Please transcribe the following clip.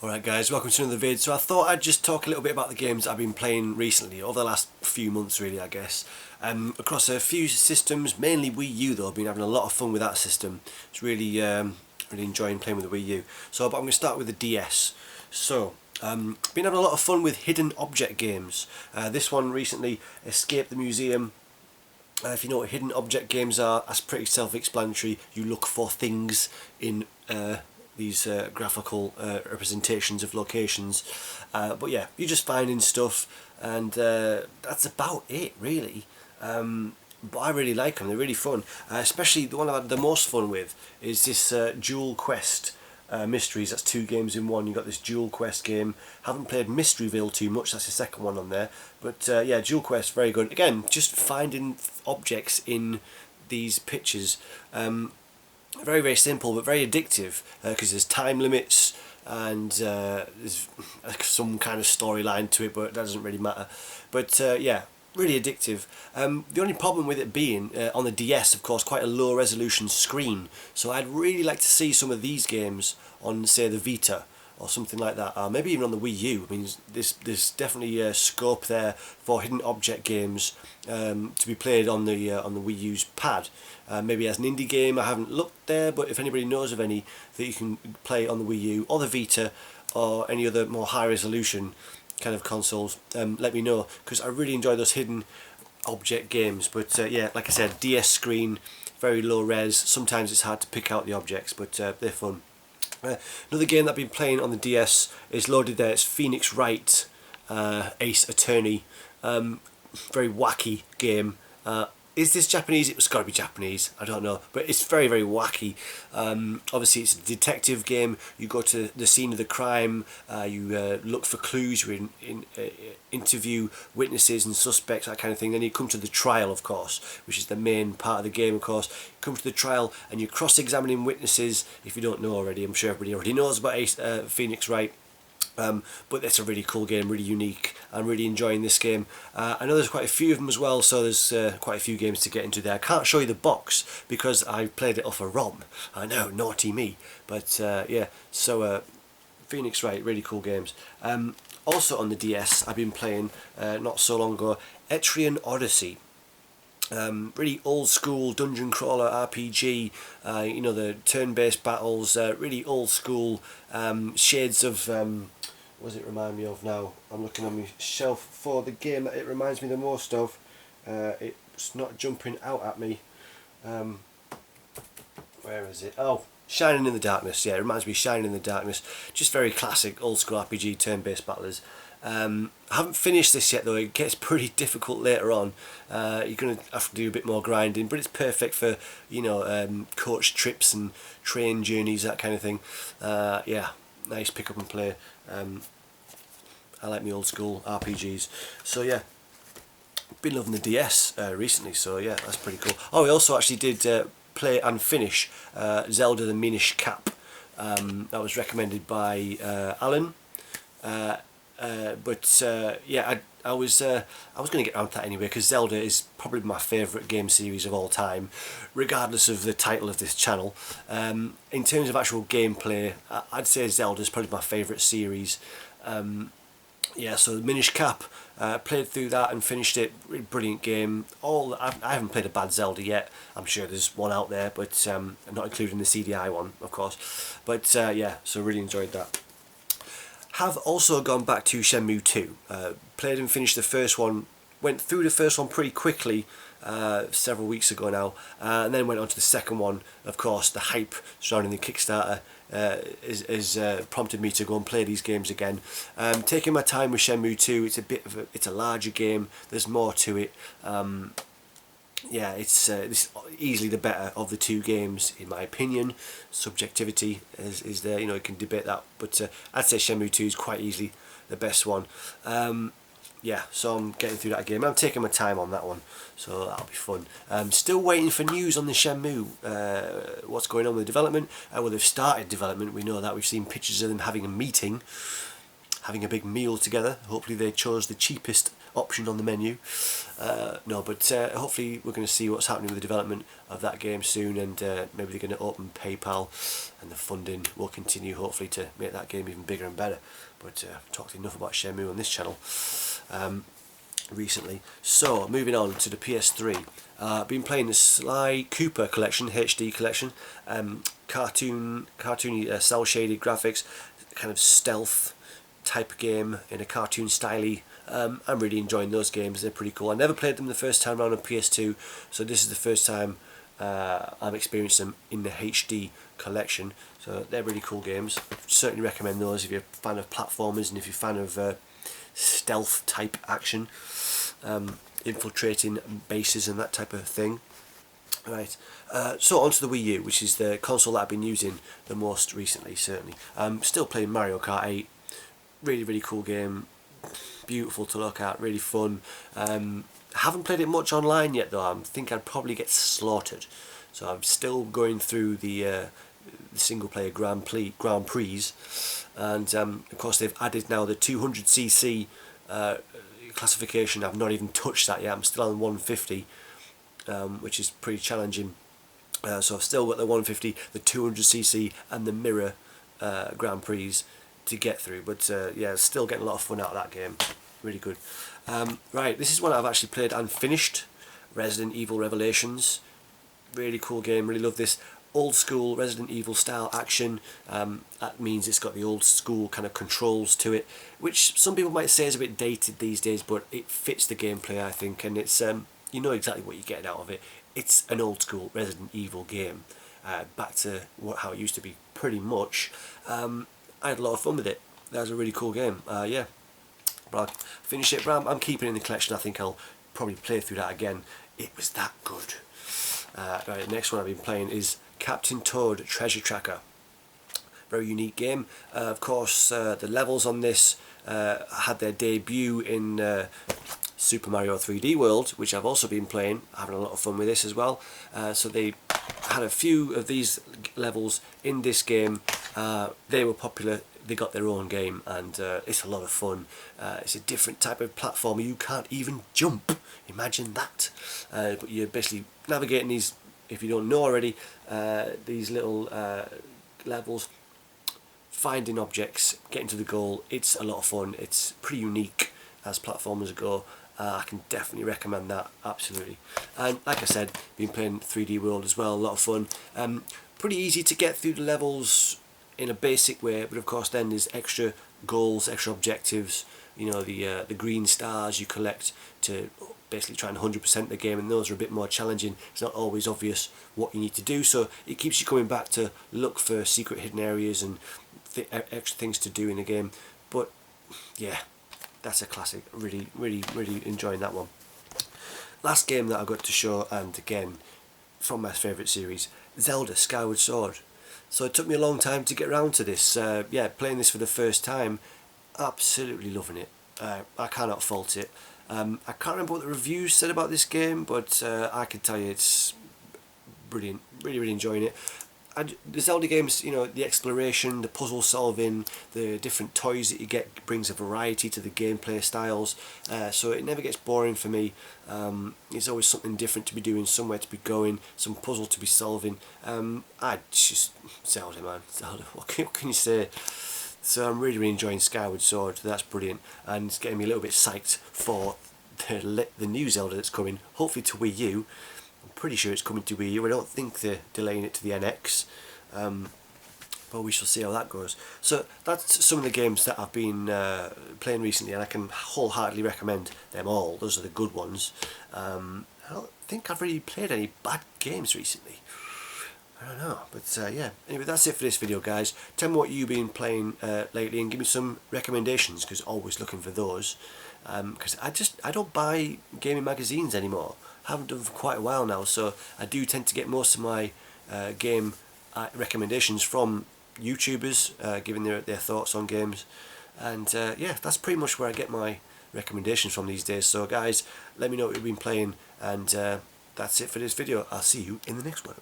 Alright guys, welcome to another vid. So I thought I'd just talk a little bit about the games I've been playing recently, over the last few months really I guess. Across a few systems, mainly Wii U though. I've been having a lot of fun with that system. It's really enjoying playing with the Wii U. But I'm going to start with the DS. Been having a lot of fun with hidden object games. This one recently, Escape the Museum. If you know what hidden object games are, that's pretty self-explanatory. You look for things in these graphical representations of locations, but yeah, you're just finding stuff, and that's about it really. But I really like them, they're really fun, especially the one I've had the most fun with is this Dual Quest Mysteries. That's 2 games in one. You've got this Dual Quest game. Haven't played Mysteryville too much, that's the second one on there, but yeah, Dual Quest, very good. Again, just finding objects in these pictures. Very, very simple but very addictive, because there's time limits and there's some kind of storyline to it, but that doesn't really matter. But yeah, really addictive. The only problem with it being on the DS, of course, quite a low resolution screen, so I'd really like to see some of these games on, say, the Vita or something like that, maybe even on the Wii U. I mean, there's definitely scope there for hidden object games to be played on the Wii U's pad. Maybe as an indie game, I haven't looked there, but if anybody knows of any that you can play on the Wii U or the Vita or any other more high resolution kind of consoles, let me know, because I really enjoy those hidden object games. But yeah, like I said, DS screen, very low res, sometimes it's hard to pick out the objects, but they're fun. Another game that I've been playing on the DS is loaded there. It's Phoenix Wright Ace Attorney. Very wacky game. Is this Japanese? It's got to be Japanese, I don't know, but it's very, very wacky. Obviously it's a detective game. You go to the scene of the crime, you look for clues, you interview witnesses and suspects, that kind of thing. Then you come to the trial, of course, which is the main part of the game, of course. You come to the trial and you're cross-examining witnesses. If you don't know already, I'm sure everybody already knows about Phoenix Wright. But it's a really cool game, really unique. I'm really enjoying this game. I know there's quite a few of them as well, so there's quite a few games to get into there. I can't show you the box because I played it off a ROM. I know, naughty me. But yeah, so Phoenix Wright, really cool games. Also on the DS, I've been playing, not so long ago, Etrian Odyssey. Really old school dungeon crawler RPG, you know, the turn-based battles, really old school, shades of, what does it remind me of now? I'm looking on my shelf for the game that it reminds me the most of. It's not jumping out at me. Where is it? Oh, Shining in the Darkness. Yeah, it reminds me of Shining in the Darkness. Just very classic old school RPG turn-based battlers. I haven't finished this yet though. It gets pretty difficult later on. You're going to have to do a bit more grinding, but it's perfect for, you know, coach trips and train journeys, that kind of thing. Yeah, nice pick up and play. I like my old school RPGs. So yeah, been loving the DS recently, so yeah, that's pretty cool. Oh, we also actually did play and finish Zelda the Minish Cap. That was recommended by Alan. Yeah, I was going to get around to that anyway, because Zelda is probably my favourite game series of all time, regardless of the title of this channel. In terms of actual gameplay, I'd say Zelda is probably my favourite series. Yeah, so the Minish Cap, played through that and finished it. Really brilliant game. I haven't played a bad Zelda yet. I'm sure there's one out there, but not including the CDI one, of course. But yeah, so really enjoyed that. Have also gone back to Shenmue II. Played and finished the first one. Went through the first one pretty quickly several weeks ago now, and then went on to the second one. Of course, the hype surrounding the Kickstarter has prompted me to go and play these games again. Taking my time with Shenmue II. It's a larger game. There's more to it. Yeah, it's easily the better of the 2 games in my opinion. Subjectivity is there, you know, you can debate that, but I'd say Shenmue 2 is quite easily the best one. Yeah, so I'm getting through that game. I'm taking my time on that one, so that'll be fun. Still waiting for news on the Shenmue, what's going on with the development. Well, they've started development, we know that. We've seen pictures of them having a meeting. having a big meal together. Hopefully they chose the cheapest option on the menu. No, but hopefully we're going to see what's happening with the development of that game soon, and maybe they're going to open PayPal, and the funding will continue hopefully to make that game even bigger and better. But I've talked enough about Shenmue on this channel recently. So moving on to the PS3, I've been playing the Sly Cooper collection, HD collection, cartoony cell shaded graphics, kind of stealth type game in a cartoon styly. I'm really enjoying those games. They're pretty cool. I never played them the first time around on PS2, so this is the first time I've experienced them in the HD collection. So they're really cool games. Certainly recommend those if you're a fan of platformers and if you're a fan of stealth type action, infiltrating bases and that type of thing. Right, so onto the Wii U, which is the console that I've been using the most recently, certainly. I'm still playing Mario Kart 8, really cool game, beautiful to look at, really fun. Haven't played it much online yet though. I think I'd probably get slaughtered, so I'm still going through the single player Grand Prix, and of course they've added now the 200cc classification. I've not even touched that yet. I'm still on 150, which is pretty challenging. So I've still got the 150, the 200cc and the mirror Grand Prix to get through, but yeah, still getting a lot of fun out of that game. Really good. Right, this is one I've actually played and finished, Resident Evil Revelations. Really cool game, really love this old school Resident Evil style action. That means it's got the old school kind of controls to it, which some people might say is a bit dated these days, but it fits the gameplay, I think, and it's you know exactly what you're getting out of it. It's an old school Resident Evil game, back to how it used to be pretty much. I had a lot of fun with it. That was a really cool game. Yeah, but I'll finish it, but I'm keeping it in the collection. I think I'll probably play through that again. It was that good. Right, the next one I've been playing is Captain Toad Treasure Tracker. Very unique game. Of course, the levels on this had their debut in Super Mario 3D World, which I've also been playing, having a lot of fun with this as well. So they had a few of these levels in this game. They were popular, they got their own game, and it's a lot of fun. It's a different type of platformer. You can't even jump, imagine that. But you're basically navigating these, if you don't know already, these little levels, finding objects, getting to the goal. It's a lot of fun. It's pretty unique as platformers go. I can definitely recommend that, absolutely. And like I said, been playing 3D World as well, a lot of fun. Pretty easy to get through the levels in a basic way, but of course then there's extra goals, extra objectives. You know, the green stars you collect to basically try and 100% the game, and those are a bit more challenging. It's not always obvious what you need to do, so it keeps you coming back to look for secret hidden areas and extra things to do in the game. But yeah, that's a classic. Really enjoying that one. Last game that I've got to show, and again from my favourite series, Zelda Skyward Sword. So it took me a long time to get around to this. Yeah, playing this for the first time, absolutely loving it. I cannot fault it. I can't remember what the reviews said about this game, but I can tell you it's brilliant. Really enjoying it. And the Zelda games, you know, the exploration, the puzzle solving, the different toys that you get brings a variety to the gameplay styles. So it never gets boring for me. There's always something different to be doing, somewhere to be going, some puzzle to be solving. I just Zelda, man, Zelda. What can you say? So I'm really enjoying Skyward Sword. That's brilliant, and it's getting me a little bit psyched for the new Zelda that's coming. Hopefully to Wii U. I'm pretty sure it's coming to Wii U. I don't think they're delaying it to the NX, but we shall see how that goes. So that's some of the games that I've been playing recently, and I can wholeheartedly recommend them all. Those are the good ones. I don't think I've really played any bad games recently. I don't know, but yeah. Anyway, that's it for this video, guys. Tell me what you've been playing lately, and give me some recommendations, because always looking for those. Because I don't buy gaming magazines anymore. Haven't done for quite a while now, so I do tend to get most of my game recommendations from YouTubers, giving their thoughts on games. And yeah, that's pretty much where I get my recommendations from these days. So guys, let me know what you've been playing, and that's it for this video. I'll see you in the next one.